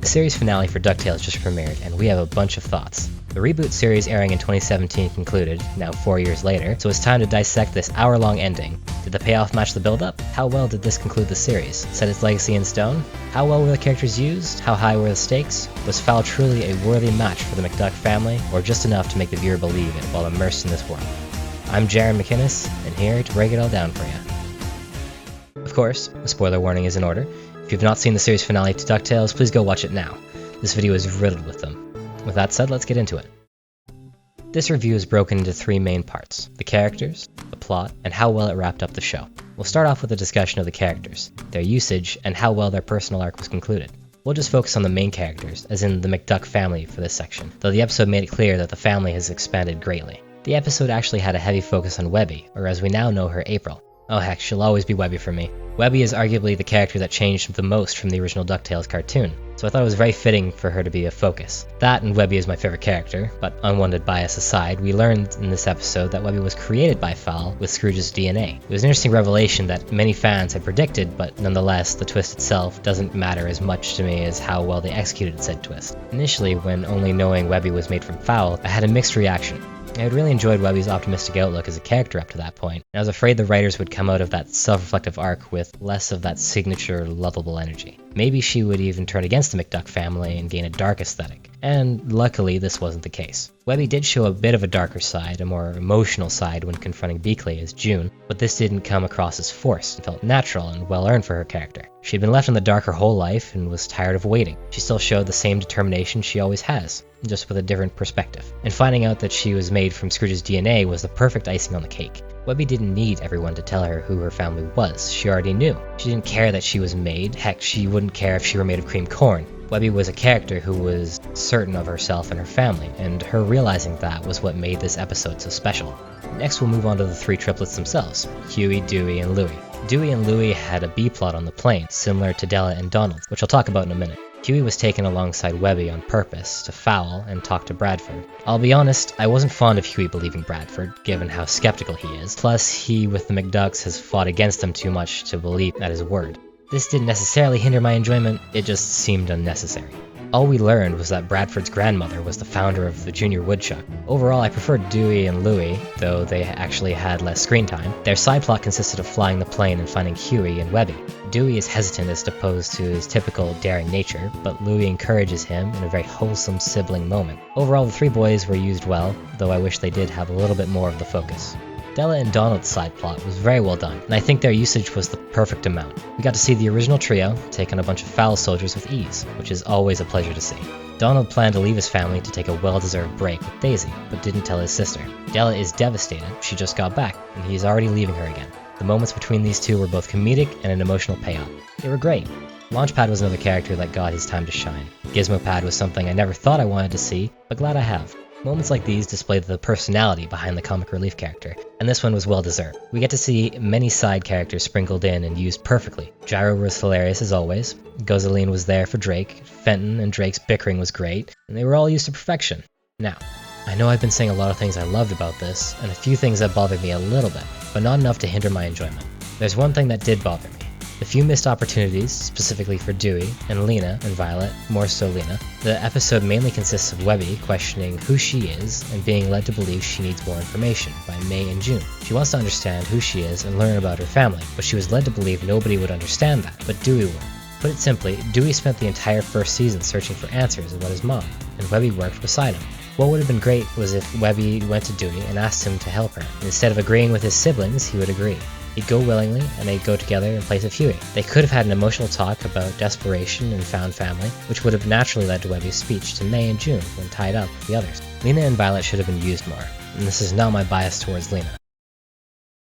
The series finale for Ducktales just premiered, and we have a bunch of thoughts. The reboot series airing in 2017 concluded, now 4 years later, so it's time to dissect this hour-long ending. Did the payoff match the build-up? How well did this conclude the series? Set its legacy in stone? How well were the characters used? How high were the stakes? Was Fowl truly a worthy match for the McDuck family, or just enough to make the viewer believe it while immersed in this world? I'm Jaryn McInnes, and here to break it all down for you. Of course, a spoiler warning is in order. If you've not seen the series finale to Ducktales, please go watch it now. This video is riddled with them. With that said, let's get into it. This review is broken into three main parts: the characters, the plot, and how well it wrapped up the show. We'll start off with a discussion of the characters, their usage, and how well their personal arc was concluded. We'll just focus on the main characters, as in the McDuck family for this section, though the episode made it clear that the family has expanded greatly. The episode actually had a heavy focus on Webby, or as we now know her, April. Oh heck, she'll always be Webby for me. Webby is arguably the character that changed the most from the original DuckTales cartoon, so I thought it was very fitting for her to be a focus. That and Webby is my favorite character, but unwanted bias aside, we learned in this episode that Webby was created by Fowl with Scrooge's DNA. It was an interesting revelation that many fans had predicted, but nonetheless, the twist itself doesn't matter as much to me as how well they executed said twist. Initially, when only knowing Webby was made from Fowl, I had a mixed reaction. I had really enjoyed Webby's optimistic outlook as a character up to that point, and I was afraid the writers would come out of that self-reflective arc with less of that signature, lovable energy. Maybe she would even turn against the McDuck family and gain a dark aesthetic, and luckily this wasn't the case. Webby did show a bit of a darker side, a more emotional side when confronting Beakley as June, but this didn't come across as forced and felt natural and well-earned for her character. She had been left in the dark her whole life and was tired of waiting. She still showed the same determination she always has, just with a different perspective. And finding out that she was made from Scrooge's DNA was the perfect icing on the cake. Webby didn't need everyone to tell her who her family was. She already knew. She didn't care that she was made. Heck, she wouldn't care if she were made of cream corn. Webby was a character who was certain of herself and her family, and her realizing that was what made this episode so special. Next we'll move on to the three triplets themselves, Huey, Dewey, and Louie. Dewey and Louie had a B-plot on the plane, similar to Della and Donald, which I'll talk about in a minute. Huey was taken alongside Webby on purpose to Fowl and talk to Bradford. I'll be honest, I wasn't fond of Huey believing Bradford, given how skeptical he is, plus he with the McDucks has fought against him too much to believe at his word. This didn't necessarily hinder my enjoyment, it just seemed unnecessary. All we learned was that Bradford's grandmother was the founder of the Junior Woodchuck. Overall, I preferred Dewey and Louie, though they actually had less screen time. Their side plot consisted of flying the plane and finding Huey and Webby. Dewey is hesitant as opposed to his typical daring nature, but Louie encourages him in a very wholesome sibling moment. Overall, the three boys were used well, though I wish they did have a little bit more of the focus. Della and Donald's side plot was very well done, and I think their usage was the perfect amount. We got to see the original trio take on a bunch of Fowl soldiers with ease, which is always a pleasure to see. Donald planned to leave his family to take a well-deserved break with Daisy, but didn't tell his sister. Della is devastated, she just got back, and he is already leaving her again. The moments between these two were both comedic and an emotional payoff. They were great. Launchpad was another character that got his time to shine. Gizmopad was something I never thought I wanted to see, but glad I have. Moments like these display the personality behind the comic relief character, and this one was well deserved. We get to see many side characters sprinkled in and used perfectly. Gyro was hilarious as always, Gozaline was there for Drake, Fenton and Drake's bickering was great, and they were all used to perfection. Now, I know I've been saying a lot of things I loved about this, and a few things that bothered me a little bit, but not enough to hinder my enjoyment. There's one thing that did bother me. The few missed opportunities, specifically for Dewey, and Lena and Violet, more so Lena. The episode mainly consists of Webby questioning who she is and being led to believe she needs more information by May and June. She wants to understand who she is and learn about her family, but she was led to believe nobody would understand that, but Dewey would. Put it simply, Dewey spent the entire first season searching for answers about his mom, and Webby worked beside him. What would have been great was if Webby went to Dewey and asked him to help her. Instead of agreeing with his siblings, he would agree. He'd go willingly, and they'd go together in place of Huey. They could have had an emotional talk about desperation and found family, which would have naturally led to Webby's speech to May and June when tied up with the others. Lena and Violet should have been used more, and this is not my bias towards Lena.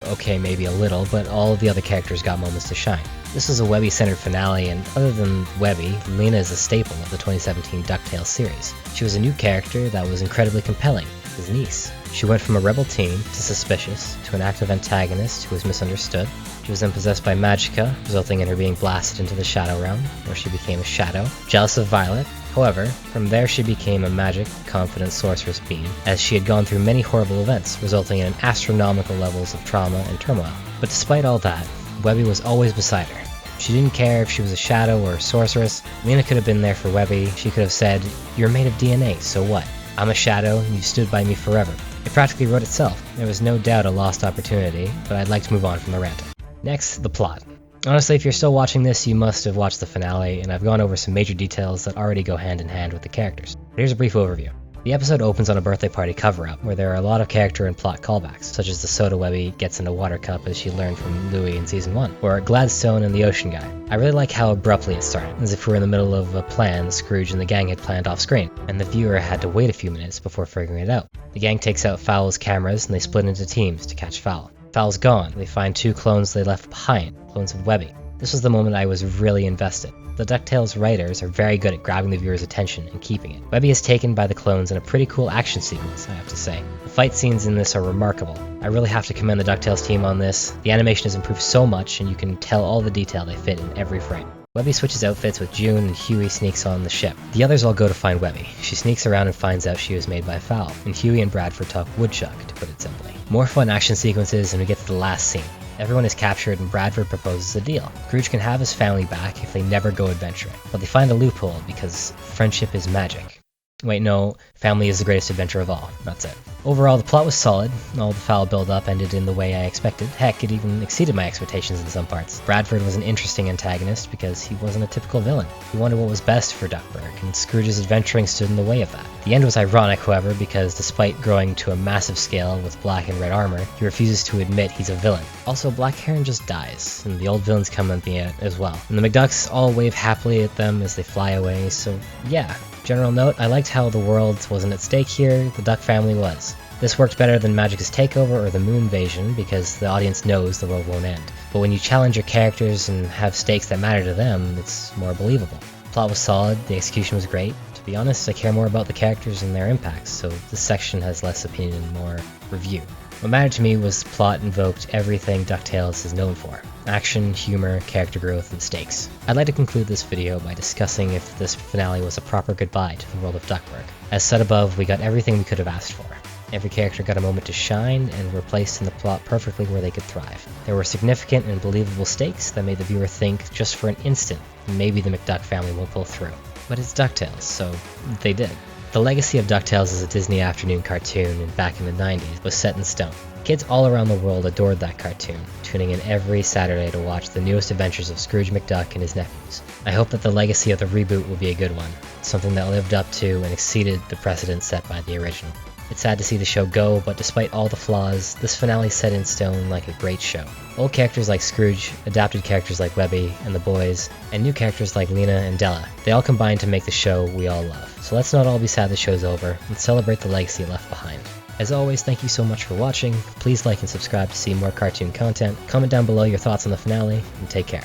Okay, maybe a little, but all of the other characters got moments to shine. This was a Webby-centered finale, and other than Webby, Lena is a staple of the 2017 DuckTales series. She was a new character that was incredibly compelling, his niece. She went from a rebel teen to suspicious, to an active antagonist who was misunderstood. She was then possessed by Magica, resulting in her being blasted into the Shadow Realm, where she became a shadow. Jealous of Violet, however, from there she became a magic, confident sorceress being, as she had gone through many horrible events, resulting in astronomical levels of trauma and turmoil. But despite all that, Webby was always beside her. She didn't care if she was a shadow or a sorceress. Lena could have been there for Webby. She could have said, "You're made of DNA, so what? I'm a shadow, and you've stood by me forever." It practically wrote itself. There was no doubt a lost opportunity, but I'd like to move on from the ranting. Next, the plot. Honestly, if you're still watching this, you must have watched the finale, and I've gone over some major details that already go hand in hand with the characters. Here's a brief overview. The episode opens on a birthday party cover-up, where there are a lot of character and plot callbacks, such as the soda Webby gets in a water cup as she learned from Louie in Season 1, or Gladstone and the Ocean Guy. I really like how abruptly it started, as if we were in the middle of a plan Scrooge and the gang had planned off-screen, and the viewer had to wait a few minutes before figuring it out. The gang takes out Fowl's cameras, and they split into teams to catch Fowl. Fowl's gone. They find 2 clones they left behind, clones of Webby. This was the moment I was really invested. The Ducktales writers are very good at grabbing the viewer's attention and keeping it. Webby is taken by the clones in a pretty cool action sequence, I have to say. The fight scenes in this are remarkable. I really have to commend the Ducktales team on this. The animation has improved so much, and you can tell all the detail they fit in every frame. Webby switches outfits with June, and Huey sneaks on the ship. The others all go to find Webby. She sneaks around and finds out she was made by Fowl, and Huey and Bradford talk woodchuck, to put it simply. More fun action sequences, and we get to the last scene. Everyone is captured and Bradford proposes a deal. Scrooge can have his family back if they never go adventuring, but they find a loophole because friendship is magic. Wait, no, family is the greatest adventure of all. That's it. Overall, the plot was solid. All the Fowl build-up ended in the way I expected. Heck, it even exceeded my expectations in some parts. Bradford was an interesting antagonist because he wasn't a typical villain. He wanted what was best for Duckburg, and Scrooge's adventuring stood in the way of that. The end was ironic, however, because despite growing to a massive scale with black and red armor, he refuses to admit he's a villain. Also, Black Heron just dies, and the old villains come at the end as well. And the McDucks all wave happily at them as they fly away, so yeah. General note, I liked how the world wasn't at stake here, the Duck family was. This worked better than Magic's Takeover or the Moon Invasion because the audience knows the world won't end. But when you challenge your characters and have stakes that matter to them, it's more believable. The plot was solid, the execution was great. To be honest, I care more about the characters and their impacts, so this section has less opinion and more review. What mattered to me was the plot invoked everything Ducktales is known for. Action, humor, character growth, and stakes. I'd like to conclude this video by discussing if this finale was a proper goodbye to the world of Duckburg. As said above, we got everything we could have asked for. Every character got a moment to shine and were placed in the plot perfectly where they could thrive. There were significant and believable stakes that made the viewer think just for an instant maybe the McDuck family will pull through. But it's Ducktales, so they did. The legacy of Ducktales as a Disney afternoon cartoon back in the 90s was set in stone. Kids all around the world adored that cartoon, tuning in every Saturday to watch the newest adventures of Scrooge McDuck and his nephews. I hope that the legacy of the reboot will be a good one, something that lived up to and exceeded the precedent set by the original. It's sad to see the show go, but despite all the flaws, this finale set in stone like a great show. Old characters like Scrooge, adapted characters like Webby and the boys, and new characters like Lena and Della, they all combine to make the show we all love. So let's not all be sad the show's over, and celebrate the legacy left behind. As always, thank you so much for watching. Please like and subscribe to see more cartoon content. Comment down below your thoughts on the finale, and take care.